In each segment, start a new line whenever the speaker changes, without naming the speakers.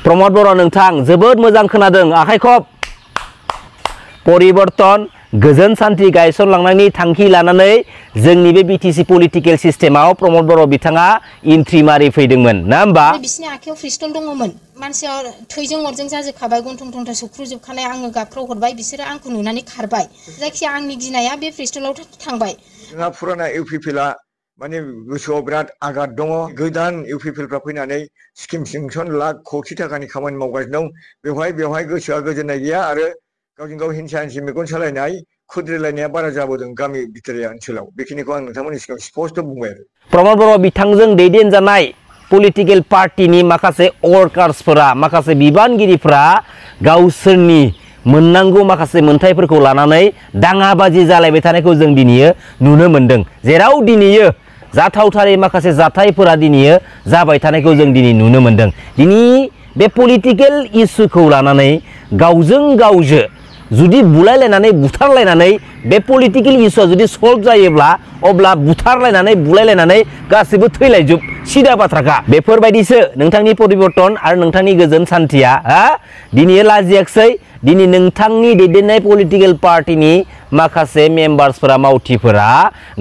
प्रमद बर' नोंथां जोबोद मोजां खोनादों आखाइ खब परिबर्तन गोजोन सान्थि गायसनलांनायनि थांखि लानानै जोंनि बे बिटिसि पलिटिकेल सिस्टेमाव प्रमद बर' बिथाङा एन्ट्रि मारि फैदोंमोन ना होमबा
बिसिनि आखायाव पिस्तल दङमोन मानसिया थैजों अरजों जाजोबखाबाय गन्थं थंथं सौख्रुजोबखानाय आङो गाबख्राव हरबाय बिसोरो आंखौ नुनानै खारबाय जायखिया आंनि गिनाया बे पिस्तलाव थांबाय
जोंहा फुराना इउपिपिएलआ माने गोसोआव बिराद आघात दङ गोदान इउपिपिएलफ्रा फैनानै स्किम सेंसन लाख कोटि थाखानि खामानि मावगासिनो दं बेवहाय गोसोआ गोजोननाय गैया आरो गावजों गाव हिंसा हिंसि मेगन सालायनाय खुद्रिलायनाया बारा जाबोदों गामि भितरिया ओनसोलाव बेखिनिखौ आं नोंथांमोननि सिगाङाव स्पष्ट बुंबाय आरो
प्रमद बर' बिथांजों दैदेनजानाय पलिटिकेल पार्टीनि माखासे वर्कार्सफोरा माखासे बिबानगिरिफोरा गावसोरनि मोननांगौ माखासे मोनथायफोरखौ लानानै दाङाबाजि जालायबाय थानायखौ जों दिनैयो नुनो मोनदों जेराव दिनैयो जाथावथारै माखासे जाथायफोरा दिनैयो जाबाय थानायखौ जों दिनै नुनो मोनदों दिनै बे पलिटिकेल इस्युखौ लानानै गावजों गावजो जुदि बुलायलायनानै बुथारलायनानै बे पलिटिकेल इस्युआ जुदि सल्भ जायोब्ला अब्ला बुथारलायनानै बुलायलायनानै गासैबो थैलायजोब सिदा बाथ्राखा बेफोरबायदिसो नोंथांनि परिबर्तन आरो नोंथांनि गोजोन सान्थिया दिनै लाजियाखसै दिनै नोंथांनि दैदेननाय पलिटिकेल पार्टीनि माखासे मेम्बार्सफोरा मावथिफोरा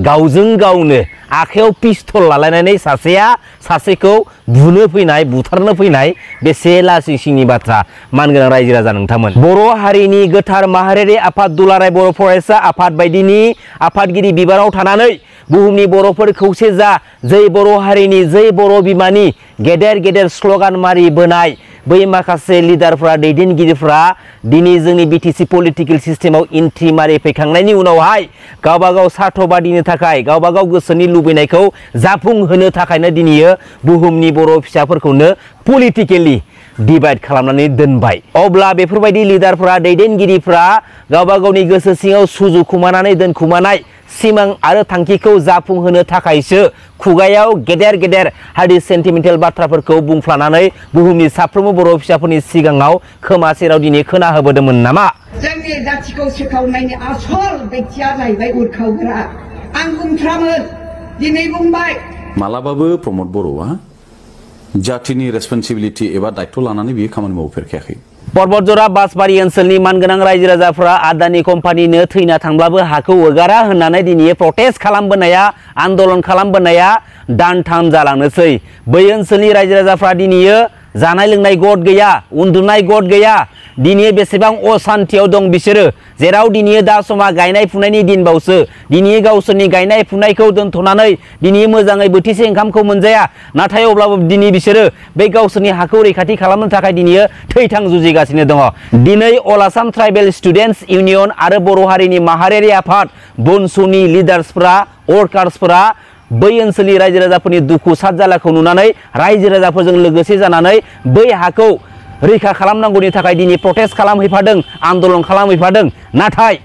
गावजों गावनो आखायाव पिस्तल लालायनानै सासेया सासेखौ बुनो फैनाय बुथारनो फैनाय बेसे लासिंसिंनि बाथ्रा मानगोनां रायजो राजा नोंथांमोन बर' हारिनि गोथार माहारियारि आफाद दुलाराय बर' फरायसा आफाद बायदिनि आफादगिरि बिबानाव थानानै बुहुमनि बर'फोर खौसे जा जै बर' हारिनि जै बर' बिमानि गेदेर गेदेर स्लगान मारि बोनाय बै माखासे लिडारफ्रा दैदेनगिरिफ्रा दिनै जोंनि बिटिसि पलिटिकेल सिस्टेमाव एन्ट्रि मारि फैखांनायनि उनावहाय गावबा गाव स्वार्थ बादिनो थाखाय गावबा गाव गोसोनि लुबैनायखौ जाफुंहोनो थाखायनो दिनैयो बुहुमनि बर' फिसाफोरखौनो पलिटिकेलि डिवाइड खालामनानै दोनबाय अब्ला बेफोरबायदि लिडारफ्रा दैदेनगिरिफ्रा गावबा गावनि गोसो सिङाव सुजुखुमानानै दोनखुमानाय सिमां आरो थांखिखौ जाफुंहोनो थाखायसो खुगायाव गेदेर गेदेर हारि सेन्टिमेन्टेल बाथ्राफोरखौ बुंफ्लानानै बुहुमनि साफ्रोमबो बर' फिसाफोरनि सिगाङाव खोमा सेराव दिनै खोनाहोबोदोंमोन नामा
जोंनि जाथिखौ सोखावनायनि आसल बेक्तिया जाहैबाय उरखावग्रा आं बुंफ्रामोन दिनै बुंबाय
मालाबाबो प्रमद बर'आ जातिनि रेसपन्सिबिलिटि एबा दायित्व लानानै बियो खामानि मावफेरखायाखै
पर्बतजरा बासबारि ओनसोलनि मानगोनां रायजो राजाफोरा आदानि कम्पानिनो थैना थांब्लाबो हाखौ हगारा होननानै दिनै प्रटेस्ट खालामबोनाया आन्दोलन खालामबोनाया दानथाम जालांनोसै बै ओनसोलनि रायजो राजाफ्रा दिनैयो जानाय लोंनाय गद गैया उन्दुनाय गद गैया दिनै बेसेबां असान्थियाव दं बिसोरो जेराव दिनै दा समा गायनाय फुनायनि दिनबावसो दिनै गावसोरनि गायनाय फुनायखौ दोनथ'नानै दिनै मोजाङै बोथिसे ओंखामखौ मोनजाया नाथाय अब्लाबो दिनै बिसोरो बे गावसोरनि हाखौ रैखाथि खालामनो थाखाय दिनै थैथां जुजिगासिनो दङ दिनै अल आसाम ट्राइबेल स्टुडेन्टस इउनियन आरो बर' हारिनि माहारियारि आफाद बनसुनि लिडार्सफोरा वर्कार्सफोरा बै ओनसोलनि रायजो राजाफोरनि दुखु सात जालाखौ नुनानै रायजो राजाफोरजों लोगोसे जानानै बै हाखौ रैखा खालामनांगौनि थाखाय दिनै प्रटेस्ट खालामहैफादों आन्दोलन खालामहैफादों नाथाय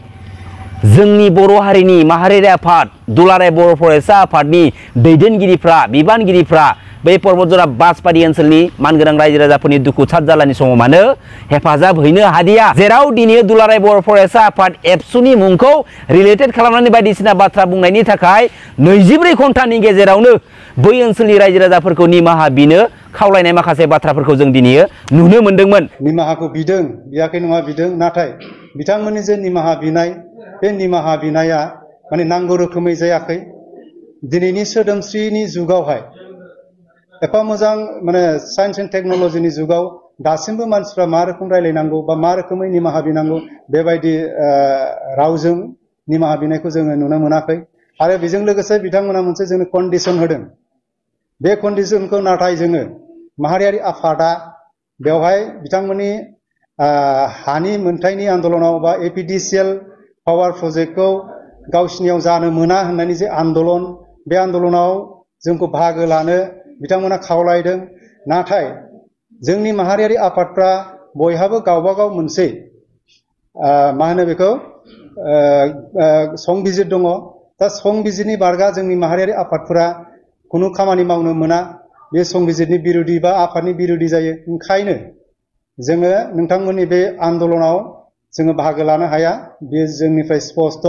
जोंनि बर' हारिनि माहारियारि आफाद दुलाराय बर' फरायसा आफादनि दैदेनगिरिफ्रा बिबानगिरिफ्रा बै पर्बतजरा बासबारि ओनसोलनि मानगोनां रायजो राजाफोरनि दुखु सात जालानि समाव मानो हेफाजाब हैनो हादिया जेराव दिनै दुलाराय बर' फरायसा आफाद एबसुनि मुंखौ रिलेटेड खालामनानै बायदिसिना बाथ्रा बुंनायनि थाखाय 24 घन्टानि गेजेरावनो बै ओनसोलनि रायजो राजाफोरखौ निमाहा बिनो खावलायनाय माखासे बाथ्राफोरखौ जों दिनै नुनो मोनदोंमोन
निमाहाखौ बिदों बियाखै नङा बिदों नाथाय बिथांमोननि जे निमाहा बिनाय बे निमाहा बिनाया माने नांगौ रोखोमै जायाखै दिनैनि सोदोमस्रिनि जुगावहाय एफा मोजां माने साइन्स एन्ड टेक्न'लजिनि जुगाव दासिमबो मानसिफ्रा मा रोखोम रायलायनांगौ बा मा रोखोमै निमाहा बिनांगौ बेबायदि रावजों निमाहा बिनायखौ जोङो नुनो मोनाखै आरो बेजों लोगोसे बिथांमोना मोनसे जोंनो कन्डिसन होदों बे कन्डिसनखौ नाथाय जोङो माहारियारि आफादा बेवहाय बिथांमोननि हानि मोनथायनि आन्दोलनाव बा एपिडिसिएल पावार प्रजेक्टखौ गावसिनियाव जानो मोना होननानै जे आन्दोलन बे आन्दोलनाव जोंखौ बाहागो लानो बिथांमोना खावलायदों नाथाय जोंनि माहारियारि आफादफ्रा बयहाबो गावबा गाव मोनसे मा होनो बेखौ संबिजिर दङ दा संबिजिरनि बारगा जोंनि माहारियारि आफादफोरा खुनु खामानि मावनो मोना बे संबिजिरनि बिरोधि बा आफादनि बिरोधि जायो ओंखायनो जोङो नोंथांमोननि बे आन्दोलनाव जोङो बाहागो लानो हाया बे जोंनिफ्राय स्पष्ट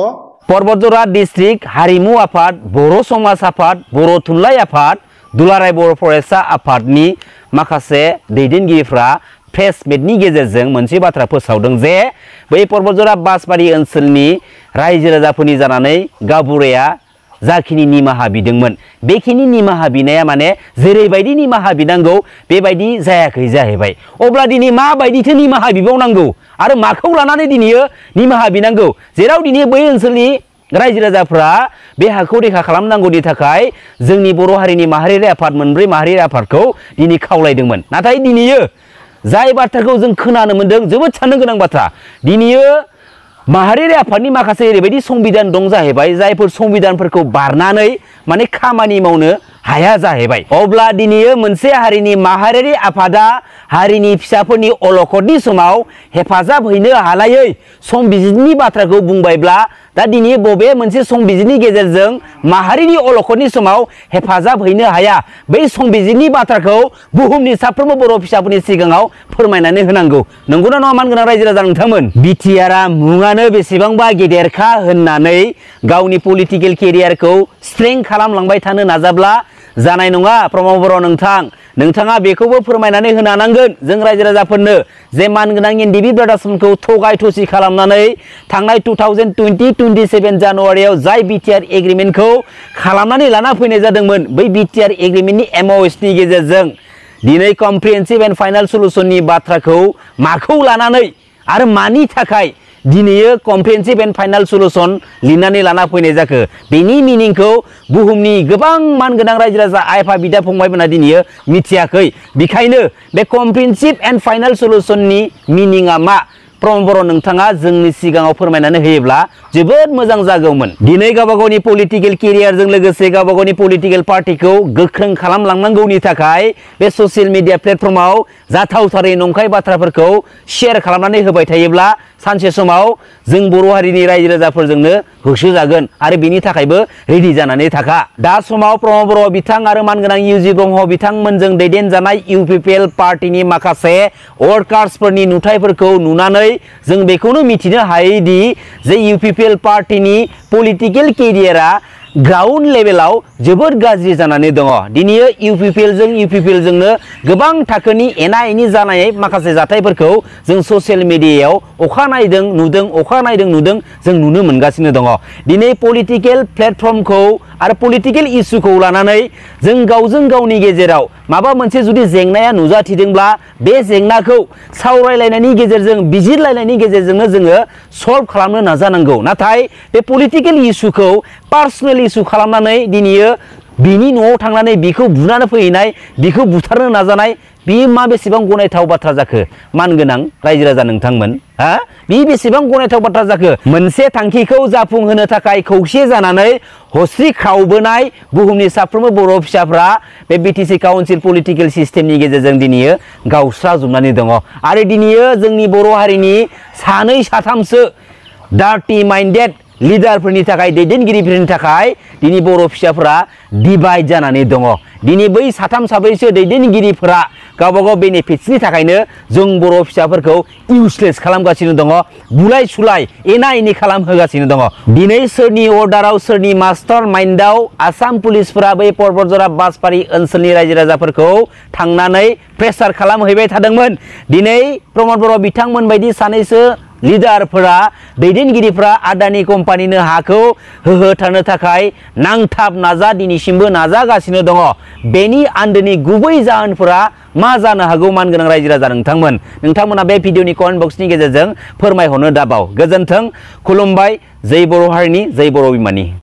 पर्बतजरा डिस्ट्रिक्ट हारिमु आफाद बर' समाज आफाद बर' थुनलाइ आफाद
दुलाराय बर' फरायसा आफादनि माखासे दैदेनगिरिफ्रा प्रेस मिटनि गेजेरजों मोनसे बाथ्रा फोसावदों जे बै पर्बतजरा बासबारि ओनसोलनि रायजो राजाफोरनि जानानै गावबुराया जाखिनि निमाहा बिदोंमोन बेखिनि निमाहा बिनाया माने जेरैबायदि निमाहा बिनांगौ बेबायदि जायाखै जाहैबाय। अब्ला दिनै माबायदिथो निमाहा बिबावनांगौ आरो माखौ लानानै दिनैयो निमाहा बिनांगौ जेराव दिनै बै ओनसोलनि रायजो राजाफ्रा बे हाखौ रैखा खालामनांगौनि थाखाय जोंनि बर' हारिनि माहारियारि आफाद मोनब्रै माहारियारि आफादखौ दिनै खावलायदोंमोन। नाथाय दिनैयो जाय बाथ्राखौ जों खोनानो मोनदों जोबोद साननो गोनां बाथ्रा दिनैयो माहारियारि आफादनि माखासे ओरैबायदि संबिधान दं जाहैबाय जायफोर संबिधानफोरखौ बारनानै माने खामानि मावनो हाया जाहैबाय। अब्ला दिनैयो मोनसे हारिनि माहारियारि आफादा हारिनि फिसाफोरनि अलखदनि समाव हेफाजाब हैनो हालायै संबिजिरनि बाथ्राखौ बुंबायब्ला दा दिनै बबे मोनसे संबिजिरनि गेजेरजों माहारिनि अलखदनि समाव हेफाजाब हैनो हाया बै संबिजिरनि बाथ्राखौ बुहुमनि साफ्रोमबो बर' फिसाफोरनि सिगाङाव फोरमायनानै होनांगौ। नंगौना नङा मानगोनां रायजो राजा नोंथांमोन? बिटिआरआ मुङानो बेसेबांबा गेदेरखा होननानै गावनि पलिटिकेल केरियारखौ स्ट्रें खालामलांबाय थानो नाजाब्ला जानाय नङा प्रमद बर' नोंथाङा बेखौबो फोरमायनानै होनो हानांगोन जों रायजो राजाफोरनो जे मानगोनां एनडिबि ब्रादार्समोनखौ थगाय थसि खालामनानै थांनाय 2020-27 जानुवारियाव जाय बिटिआर एग्रिमेन्टखौ खालामनानै लाना फैनाय जादोंमोन बै बिटिआर एग्रिमेन्टनि एमअएसनि गेजेरजों दिनै कमप्रिहेन्सिभ एन्ड फाइनाल सल्युशननि बाथ्राखौ माखौ लानानै आरो मानि थाखाय दिनैयो कमप्रिहेन्सिभ एन्ड फाइनाल सल्युशन लिरनानै लाना फैनाय जाखो बेनि मिनिंखौ बुहुमनि गोबां मानगोनां रायजो राजा आइ आफा बिदा फंबायमोना दिनैयो मिथियाखै। बेखायनो बे कमप्रिहेन्सिभ एन्ड फाइनाल सल्युशननि मिनिंआ मा प्रमद बर' नोंथाङा जोंनि सिगाङाव फोरमायनानै होयोब्ला जोबोद मोजां जागौमोन। दिनै गावबा गावनि पलिटिकेल केरियारजों लोगोसे गावबा गावनि पलिटिकेल पार्टिखौ गोख्रों खालामलांनांगौनि थाखाय बे ससियेल मिडिया प्लेटफर्माव जाथावथारै नंखाय बाथ्राफोरखौ शेयार खालामनानै होबाय थायोब्ला सानसे समाव जों बर' हारिनि रायजो राजाफोरजोंनो होसोजागोन आरो बेनि थाखायबो रेडि जानानै थाखा। दा समाव प्रमद बर' बिथां आरो मानगोनां इउजि ब्रह्म बिथांमोनजों दैदेनजानाय इउपिपिएल पार्टिनि माखासे वर्कार्सफोरनि नुथायफोरखौ नुनानै जों बेखौनो मिथिनो हायोदि जे इउपिपिएल पार्टिनि पलिटिकेल केरियारा ग्राउन्ड लेभेलाव जोबोद गाज्रि जानानै दङ। दिनै इउपिपिएलजोंनो गोबां थाखोनि एना एनि जानाय माखासे जाथायफोरखौ जों ससियेल मिडियायाव अखा नायदों नुदों जों नुनो मोनगासिनो दङ। दिनै पलिटिकेल प्लेटफर्मखौ आरो पलिटिकेल इस्युखौ लानानै जों गावजों गावनि गेजेराव माबा मोनसे जुदि जेंनाया नुजाथिदोंब्ला बे जेंनाखौ सावरायलायनायनि गेजेरजों बिजिरलायनायनि गेजेरजोंनो जोङो सल्भ खालामनो नाजानांगौ। नाथाय बे पलिटिकेल इस्युखौ पार्सनेल इस्यु खालामनानै दिनैयो बिनि न'आव थांनानै बिखौ बुनानै फैनाय बिखौ बुथारनो नाजानाय बेयो मा बेसेबां गनायथाव बाथ्रा जाखो मानगोनां रायजो राजा नोंथांमोन? बे बेसेबां गनायथाव बाथ्रा जाखो? मोनसे थांखिखौ जाफुंहोनो थाखाय खौसे जानानै हस्रि खावबोनाय बुहुमनि साफ्रोमबो बर' फिसाफ्रा बे बिटिसि काउन्सिल पलिटिकेल सिस्टेमनि गेजेरजों दिनैयो गावस्राजोबनानै दङ आरो दिनैयो जोंनि बर' हारिनि सानै साथामसो डार्टि माइन्डेड लिडारफोरनि थाखाय दैदेनगिरिफोरनि थाखाय दिनै बर' फिसाफोरा डिभाइड जानानै दङ। दिनै बै साथाम साब्रैसो दैदेनगिरिफोरा गावबा गाव बेनिफिट्सनि थाखायनो जों बर' फिसाफोरखौ इउसलेस खालामगासिनो दङ, बुलाय सुलाय एना एनि खालामहोगासिनो दङ। दिनै सोरनि अर्डाराव सोरनि मास्टार माइन्डआव आसाम पुलिसफोरा बै पर्बतजरा बासबारि ओनसोलनि रायजो राजाफोरखौ थांनानै प्रेसार खालामहैबाय थादोंमोन। दिनै प्रमद बर' बिथांमोन बायदि सानैसो लिडारफोरा दैदेनगिरिफ्रा आदानि कम्पानिनो हाखौ होहोथारनो थाखाय नांथाब दिनैसिमबो नाजागासिनो दङ। बेनि आन्दोनि गुबै जाहोनफोरा मा जानो हागौ मानगोनां रायजो राजा नोंथांमोना बे भिडिअनि कमेन्ट बक्सनि गेजेरजों फोरमायहरनो दाबाव। गोजोन्थों, खुलुमबाय, जै बर' हारिनि जै बर' बिमानि।